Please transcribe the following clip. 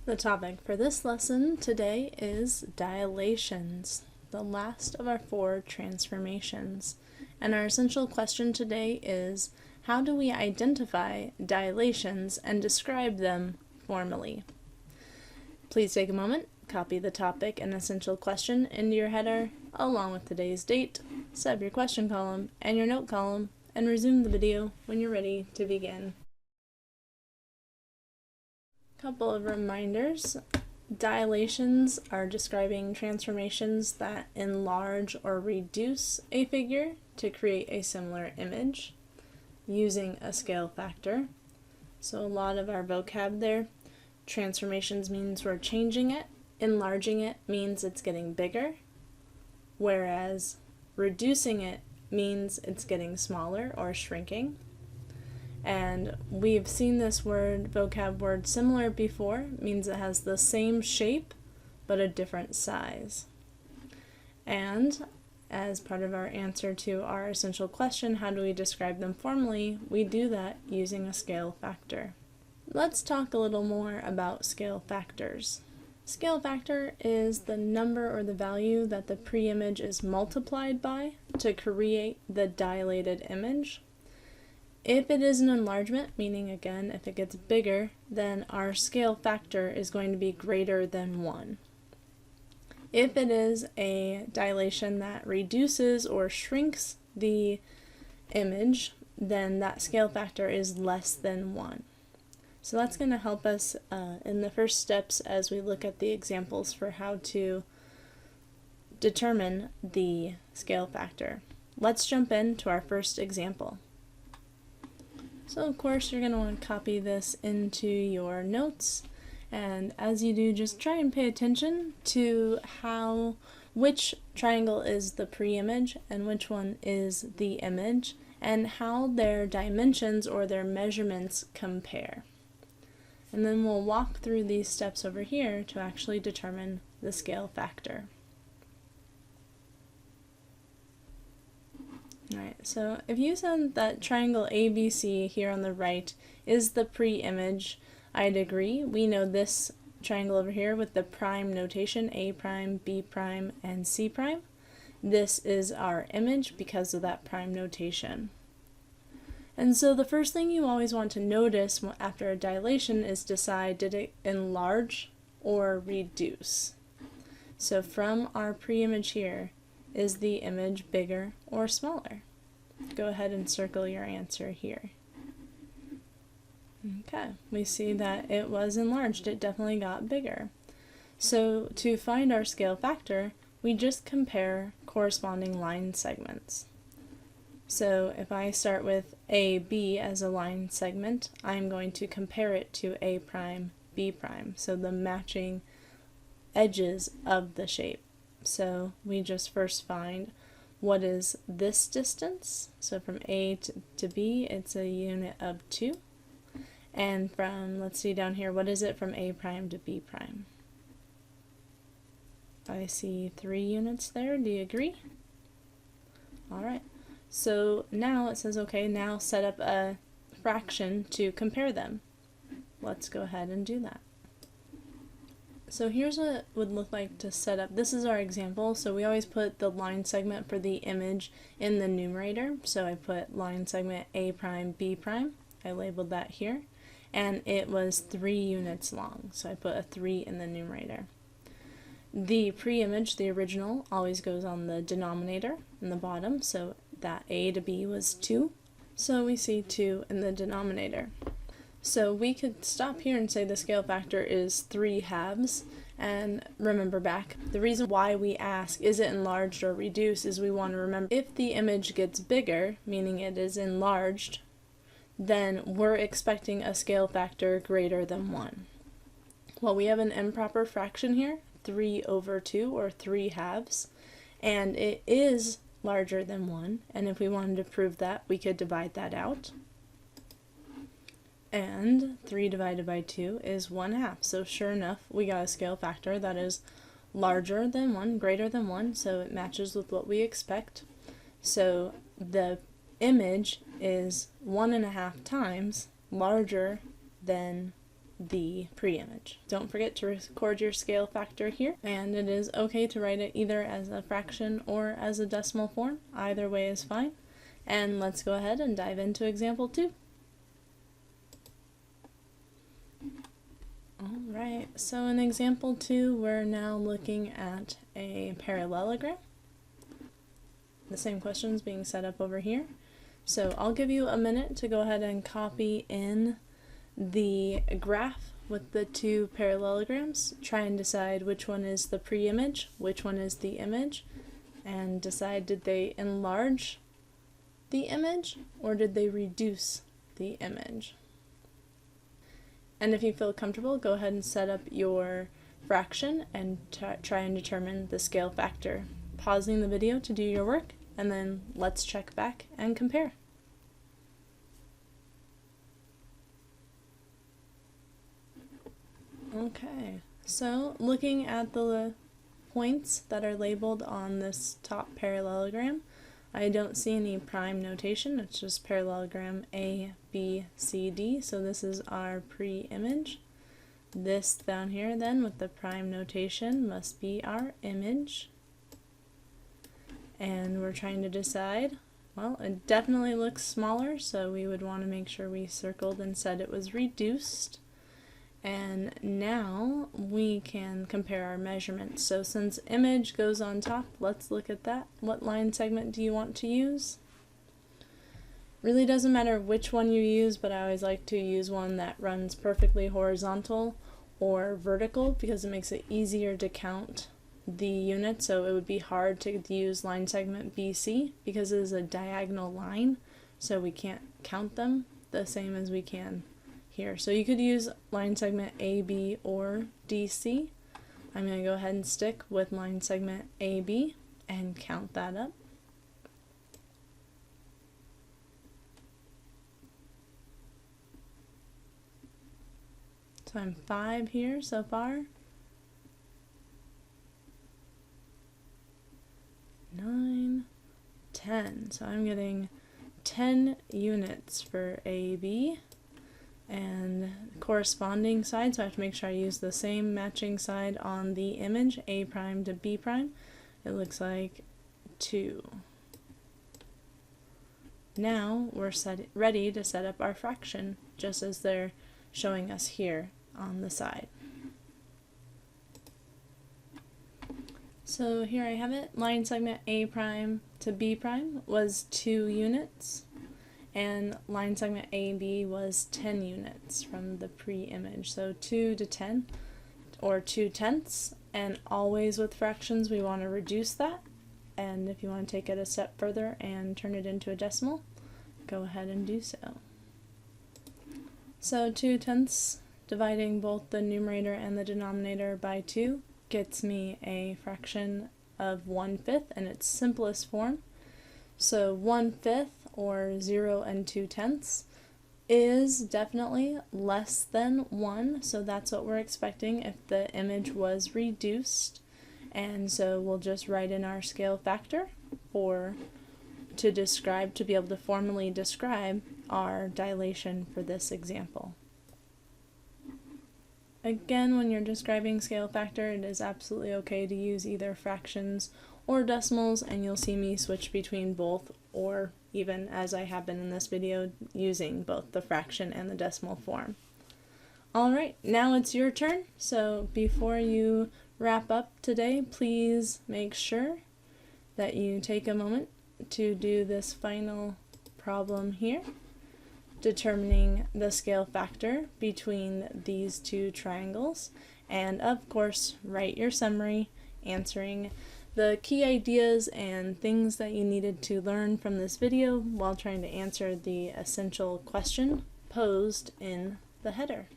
The topic for this lesson today is dilations, the last of our 4 transformations. And our essential question today is, how do we identify dilations and describe them formally? Please take a moment, copy the topic and essential question into your header, along with today's date, set up your question column and your note column, and resume the video when you're ready to begin. Couple of reminders. Dilations are describing transformations that enlarge or reduce a figure to create a similar image using a scale factor. So a lot of our vocab there. Transformations means we're changing it. Enlarging it means it's getting bigger, whereas reducing it means it's getting smaller or shrinking. And we've seen this vocab word similar before, means it has the same shape but a different size. And as part of our answer to our essential question, how do we describe them formally, we do that using a scale factor. Let's talk a little more about scale factors. Scale factor is the number or the value that the pre-image is multiplied by to create the dilated image. If it is an enlargement, meaning again if it gets bigger, then our scale factor is going to be greater than 1. If it is a dilation that reduces or shrinks the image, then that scale factor is less than 1. So that's going to help us in the first steps as we look at the examples for how to determine the scale factor. Let's jump into our first example. So of course you're going to want to copy this into your notes, and as you do, just try and pay attention to which triangle is the pre-image and which one is the image, and how their dimensions or their measurements compare. And then we'll walk through these steps over here to actually determine the scale factor. Alright, so if you said that triangle ABC here on the right is the pre-image, I'd agree. We know this triangle over here with the prime notation, A prime, B prime, and C prime. This is our image because of that prime notation. And so the first thing you always want to notice after a dilation is decide, did it enlarge or reduce? So from our pre-image here, is the image bigger or smaller? Go ahead and circle your answer here. Okay, we see that it was enlarged. It definitely got bigger. So to find our scale factor, we just compare corresponding line segments. So if I start with AB as a line segment, I'm going to compare it to A prime, B prime, so the matching edges of the shape. So we just first find what is this distance. So from A to B, it's a unit of 2. And from, let's see down here, what is it from A prime to B prime? I see 3 units there. Do you agree? Alright. So now it says, okay, now set up a fraction to compare them. Let's go ahead and do that. So here's what it would look like to set up. This is our example, so we always put the line segment for the image in the numerator. So I put line segment A prime, B prime. I labeled that here. And it was 3 units long, so I put a 3 in the numerator. The pre-image, the original, always goes on the denominator in the bottom, so that A to B was 2. So we see 2 in the denominator. So we could stop here and say the scale factor is 3/2, and remember back, the reason why we ask is it enlarged or reduced is we want to remember if the image gets bigger, meaning it is enlarged, then we're expecting a scale factor greater than 1. Well, we have an improper fraction here, 3/2 or 3/2, and it is larger than 1, and if we wanted to prove that, we could divide that out. And 3 divided by 2 is 1/2. So sure enough, we got a scale factor that is larger than 1, greater than 1, so it matches with what we expect. So the image is 1.5 times larger than the pre-image. Don't forget to record your scale factor here, and it is okay to write it either as a fraction or as a decimal form. Either way is fine. And let's go ahead and dive into example 2. Alright, so in example 2, we're now looking at a parallelogram. The same questions being set up over here. So I'll give you a minute to go ahead and copy in the graph with the two parallelograms. Try and decide which one is the pre-image, which one is the image, and decide, did they enlarge the image or did they reduce the image? And if you feel comfortable, go ahead and set up your fraction and try and determine the scale factor. Pausing the video to do your work, and then let's check back and compare. Okay, so looking at the points that are labeled on this top parallelogram, I don't see any prime notation. It's just parallelogram A, B, C, D. So this is our pre-image. This down here then with the prime notation must be our image. And we're trying to decide, well, it definitely looks smaller, so we would want to make sure we circled and said it was reduced. And now we can compare our measurements. So since image goes on top, let's look at that. What line segment do you want to use? Really doesn't matter which one you use, but I always like to use one that runs perfectly horizontal or vertical because it makes it easier to count the units. So it would be hard to use line segment BC because it is a diagonal line, so we can't count them the same as we can here. So you could use line segment AB or DC. I'm going to go ahead and stick with line segment AB and count that up. So I'm 5 here so far. 9, 10. So I'm getting 10 units for AB. And corresponding side, so I have to make sure I use the same matching side on the image, A prime to B prime. It looks like 2. Now we're ready to set up our fraction, just as they're showing us here on the side. So here I have it. Line segment A prime to B prime was 2 units. And line segment AB was 10 units from the pre-image. So 2 to 10, or 2/10, and always with fractions we want to reduce that. And if you want to take it a step further and turn it into a decimal, go ahead and do so. So 2/10 dividing both the numerator and the denominator by 2 gets me a fraction of 1/5 in its simplest form. So 1/5, or 0 and 2/10, is definitely less than 1, so that's what we're expecting if the image was reduced. And so we'll just write in our scale factor to be able to formally describe our dilation for this example. Again, when you're describing scale factor, it is absolutely okay to use either fractions or decimals, and you'll see me switch between both, or even as I have been in this video, using both the fraction and the decimal form. Alright, now it's your turn. So before you wrap up today, please make sure that you take a moment to do this final problem here, determining the scale factor between these two triangles, and of course write your summary answering the key ideas and things that you needed to learn from this video while trying to answer the essential question posed in the header.